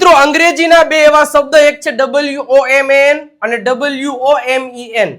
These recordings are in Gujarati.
મિત્રો અંગ્રેજીના બે એવા શબ્દ, એક છે WOMAN અને WOMEN.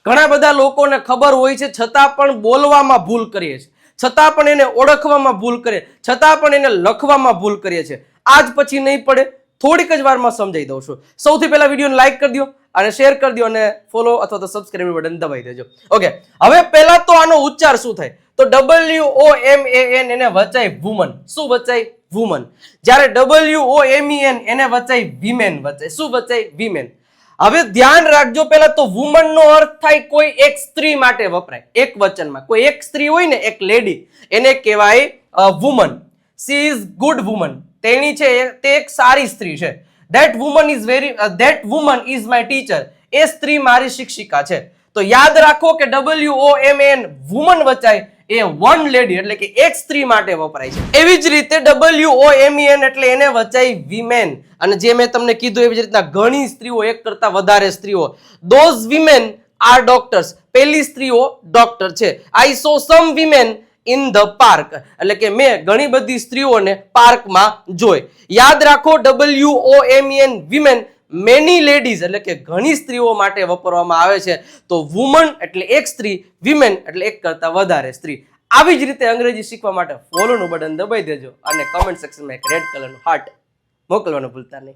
ઘણા બધા લોકોને ખબર હોય છે છતાં પણ બોલવામાં ભૂલ કરીએ છીએ, છતાં પણ એને ઓળખવામાં ભૂલ કરીએ, છતાં પણ એને લખવામાં ભૂલ કરીએ છીએ. આજ પછી નહીં પડે, થોડીક જ વારમાં સમજાઈ દઉં છું. સૌથી પહેલા વિડીયોને લાઈક કરી દો અને શેર કરી દો અને ફોલો અથવા તો સબસ્ક્રાઇબ બટન દબાવી દેજો. ઓકે, હવે પહેલા તો આનો ઉચ્ચાર શું થાય? તો WOMAN એને વચાય વુમન. શું વચાય? વુમન. જ્યારે WOMEN એને વચાય વિમેન વચાય. શું વચાય? વિમેન. હવે ધ્યાન રાખજો, પહેલા તો વુમન નો અર્થ થાય કોઈ એક સ્ત્રી માટે વપરાય, એક વચનમાં કોઈ એક સ્ત્રી હોય ને, એક લેડી, એને કહેવાય woman. She is good woman. તેણી છે તે એક સારી સ્ત્રી છે. That woman is my teacher. એ સ્ત્રી મારી શિક્ષિકા છે. તો યાદ રાખો કે WOMAN વુમન વચાય એ વન લેડી એટલે કે એક સ્ત્રી માટે વપરાય છે. એવી જ રીતે WOMEN એટલે એને વચાય વિમેન. અને જે મેં તમને કીધું એવી જ રીતના ઘણી સ્ત્રીઓ, એક કરતા વધારે સ્ત્રીઓ. Those women are doctors. પહેલી સ્ત્રીઓ ડોક્ટર છે. I saw some women in the park એટલે કે મેં ઘણી બધી સ્ત્રીઓને પાર્કમાં જોઈ. યાદ રાખો WOMEN વિમેન મેની લેડીઝ એટલે કે ઘણી સ્ત્રીઓ માટે વપરાવામાં આવે છે. તો વુમન એટલે એક સ્ત્રી, વિમેન એટલે એક કરતા વધારે સ્ત્રી. આવી જ રીતે અંગ્રેજી શીખવા માટે ફોલોનું બટન દબાઈ દેજો અને કમેન્ટ સેક્શનમાં એક રેડ કલરનું હાર્ટ મોકલવાનું ભૂલતા નહીં.